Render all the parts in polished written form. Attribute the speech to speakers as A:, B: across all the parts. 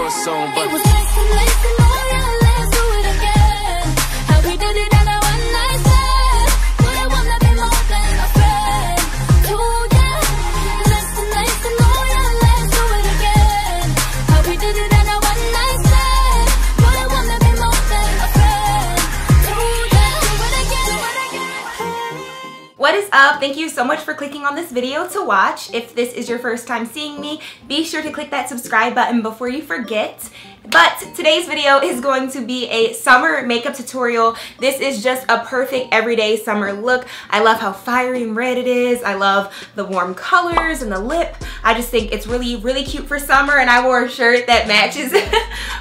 A: tour soon, but
B: it was nice to know you, let's do it again. How we did it on a one night stand. Do you wanna be more than a friend? Do ya? Nice to know you, let's do it again. How we did it on a one night stand. Do you wanna be more than a friend? Do ya? Do it again, do it again.
C: What is up? Thank you so much for clicking on this video to watch. If this is your first time seeing me, be sure to click that subscribe button before you forget. But today's video is going to be a summer makeup tutorial. This is just a perfect everyday summer look. I love how fiery and red it is. I love the warm colors and the lip. I just think it's really, really cute for summer, and I wore a shirt that matches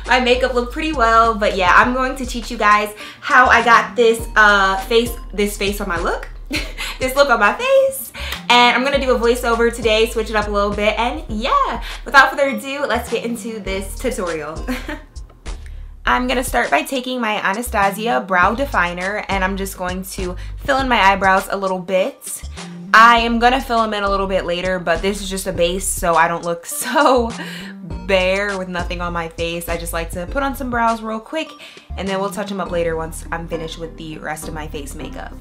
C: my makeup look pretty well. But yeah, I'm going to teach you guys how I got this face on my look. This look on my face, and I'm gonna do a voiceover today, switch it up a little bit, and yeah, without further ado, let's get into this tutorial. I'm gonna start by taking my Anastasia brow definer, and I'm just going to fill in my eyebrows a little bit. I am gonna fill them in a little bit later, but this is just a base so I don't look so bare with nothing on my face. I just like to put on some brows real quick, and then we'll touch them up later once I'm finished with the rest of my face makeup.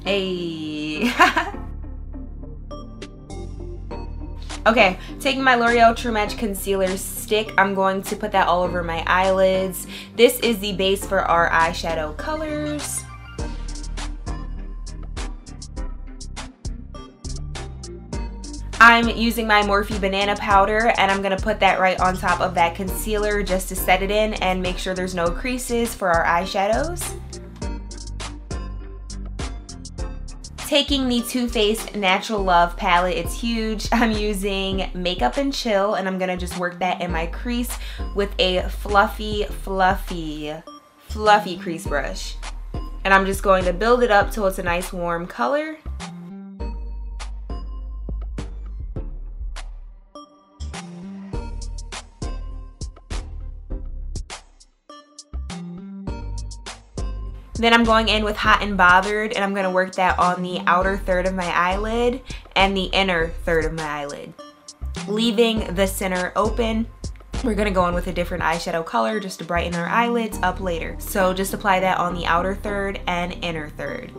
C: Hey. Okay, taking my L'Oreal True Match concealer stick, I'm going to put that all over my eyelids. This is the base for our eyeshadow colors. I'm using my Morphe banana powder, and I'm gonna put that right on top of that concealer just to set it in and make sure there's no creases for our eyeshadows. Taking the Too Faced Natural Love palette, it's huge. I'm using Makeup and Chill, and I'm gonna just work that in my crease with a fluffy crease brush. And I'm just going to build it up till it's a nice warm color. Then I'm going in with Hot and Bothered, and I'm going to work that on the outer third of my eyelid and the inner third of my eyelid, leaving the center open. We're going to go in with a different eyeshadow color just to brighten our eyelids up later. So just apply that on the outer third and inner third.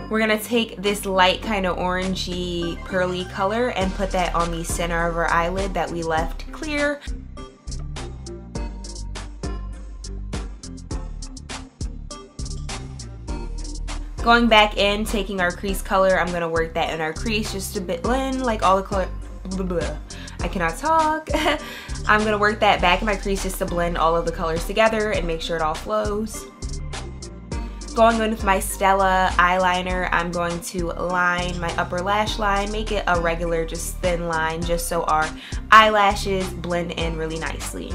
C: We're gonna take this light kind of orangey pearly color and put that on the center of our eyelid that we left clear. Going back in, taking our crease color, I'm gonna work that in our crease just to blend like all the color. I cannot talk. I'm gonna work that back in my crease just to blend all of the colors together and make sure it all flows. Going in with my Stella eyeliner, I'm going to line my upper lash line, make it a regular, just thin line, just so our eyelashes blend in really nicely.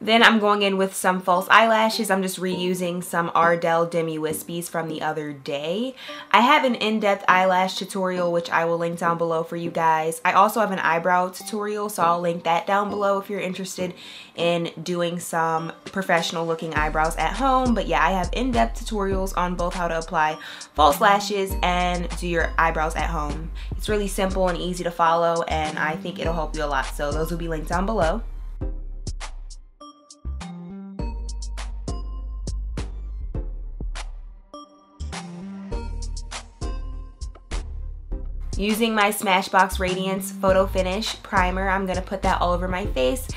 C: Then I'm going in with some false eyelashes. I'm just reusing some Ardell Demi Wispies from the other day. I have an in-depth eyelash tutorial, which I will link down below for you guys. I also have an eyebrow tutorial, so I'll link that down below if you're interested in doing some professional looking eyebrows at home. But yeah, I have in-depth tutorials on both how to apply false lashes and do your eyebrows at home. It's really simple and easy to follow, and I think it'll help you a lot. So those will be linked down below. Using my Smashbox Radiance Photo Finish Primer, I'm going to put that all over my face.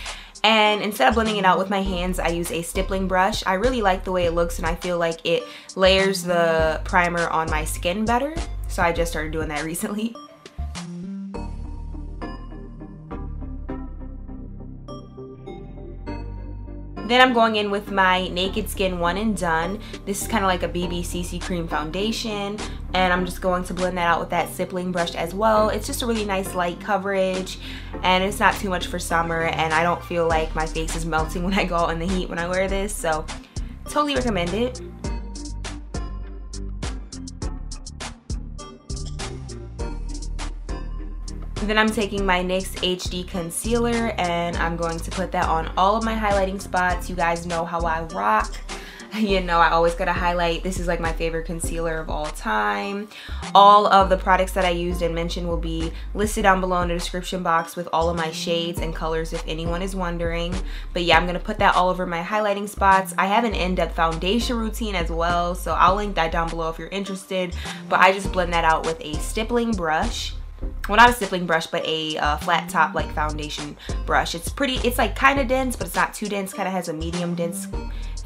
C: And instead of blending it out with my hands, I use a stippling brush. I really like the way it looks, and I feel like it layers the primer on my skin better. So I just started doing that recently. Then I'm going in with my Naked Skin One and Done. This is kind of like a BB CC Cream foundation, and I'm just going to blend that out with that stippling brush as well. It's just a really nice light coverage, and it's not too much for summer, and I don't feel like my face is melting when I go out in the heat when I wear this, so totally recommend it. Then I'm taking my NYX HD concealer and I'm going to put that on all of my highlighting spots. You guys know how I rock. You know, I always gotta highlight. This is like my favorite concealer of all time. All of the products that I used and mentioned will be listed down below in the description box with all of my shades and colors if anyone is wondering. But yeah, I'm gonna put that all over my highlighting spots. I have an in-depth foundation routine as well, so I'll link that down below if you're interested. But I just blend that out with a stippling brush. Well, not a stippling brush, but a flat top like foundation brush. It's like kind of dense, but it's not too dense. Kind of has a medium dense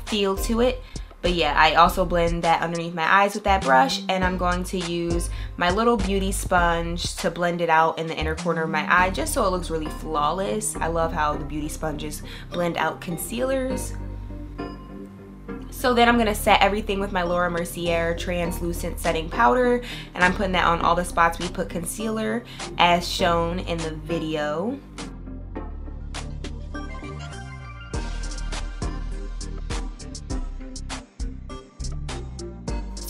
C: feel to it. But yeah, I also blend that underneath my eyes with that brush, and I'm going to use my little beauty sponge to blend it out in the inner corner of my eye just so it looks really flawless. I love how the beauty sponges blend out concealers. So then I'm going to set everything with my Laura Mercier translucent setting powder, and I'm putting that on all the spots we put concealer as shown in the video.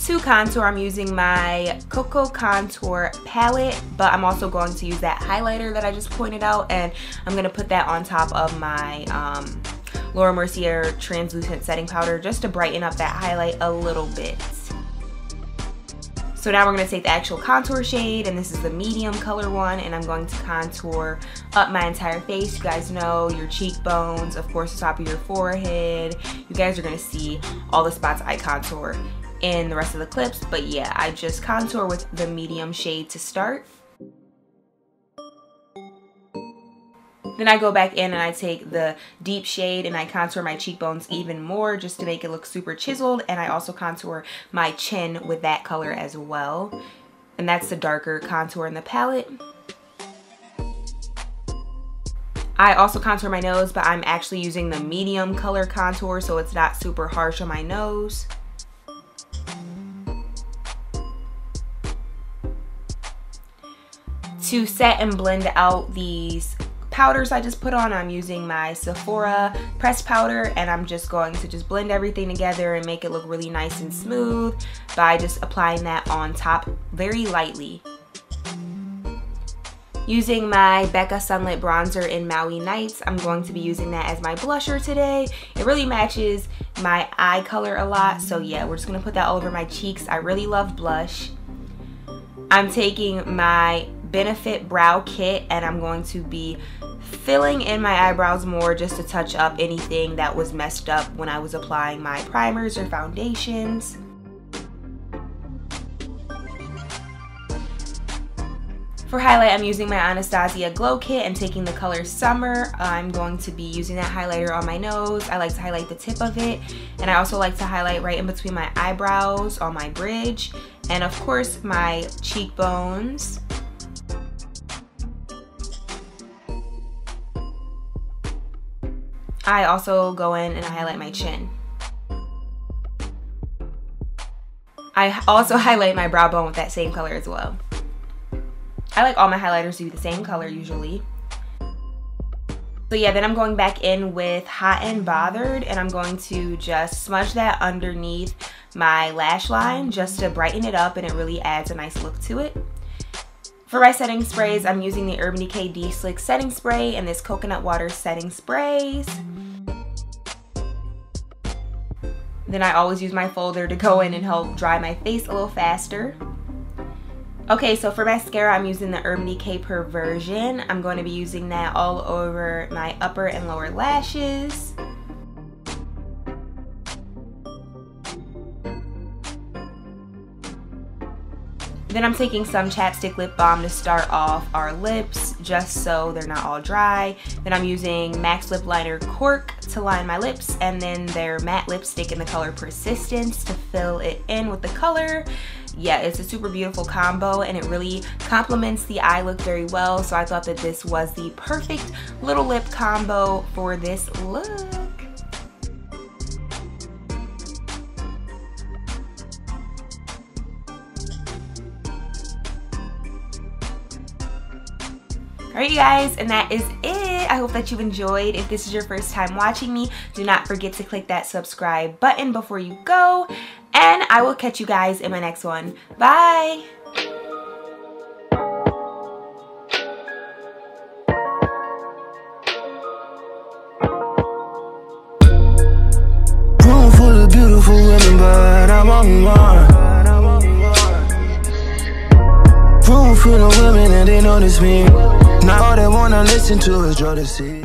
C: To contour, I'm using my Cocoa Contour palette, but I'm also going to use that highlighter that I just pointed out, and I'm going to put that on top of my Laura Mercier translucent setting powder just to brighten up that highlight a little bit. So now we're going to take the actual contour shade, and this is the medium color one, and I'm going to contour up my entire face. You guys know your cheekbones, of course the top of your forehead. You guys are going to see all the spots I contour in the rest of the clips, but yeah, I just contour with the medium shade to start. Then I go back in and I take the deep shade and I contour my cheekbones even more just to make it look super chiseled, and I also contour my chin with that color as well, and that's the darker contour in the palette. I also contour my nose, but I'm actually using the medium color contour so it's not super harsh on my nose. To set and blend out these powders I just put on, I'm using my Sephora pressed powder, and I'm just going to just blend everything together and make it look really nice and smooth by just applying that on top very lightly. Using my Becca Sunlit Bronzer in Maui Nights, I'm going to be using that as my blusher today. It really matches my eye color a lot, so yeah, we're just going to put that all over my cheeks. I really love blush. I'm taking my Benefit Brow Kit, and I'm going to be filling in my eyebrows more just to touch up anything that was messed up when I was applying my primers or foundations. For highlight, I'm using my Anastasia Glow Kit and taking the color Summer. I'm going to be using that highlighter on my nose. I like to highlight the tip of it, and I also like to highlight right in between my eyebrows on my bridge, and of course my cheekbones. I also go in and I highlight my chin. I also highlight my brow bone with that same color as well. I like all my highlighters to be the same color usually. So yeah, then I'm going back in with Hot and Bothered, and I'm going to just smudge that underneath my lash line just to brighten it up, and it really adds a nice look to it. For my setting sprays, I'm using the Urban Decay De-Slick Setting Spray and this Coconut Water Setting Sprays. Then I always use my folder to go in and help dry my face a little faster. Okay, so for mascara, I'm using the Urban Decay Perversion. I'm going to be using that all over my upper and lower lashes. Then I'm taking some chapstick lip balm to start off our lips, just so they're not all dry. Then I'm using MAC Lip Liner Cork to line my lips, and then their matte lipstick in the color Persistence to fill it in with the color. Yeah, it's a super beautiful combo, and it really complements the eye look very well, so I thought that this was the perfect little lip combo for this look. Alright you guys, and that is it. I hope that you enjoyed. If this is your first time watching me, do not forget to click that subscribe button before you go, and I will catch you guys in my next one. Bye!
A: want more. Room full of women and they notice me. Now all they wanna listen to is Jodeci.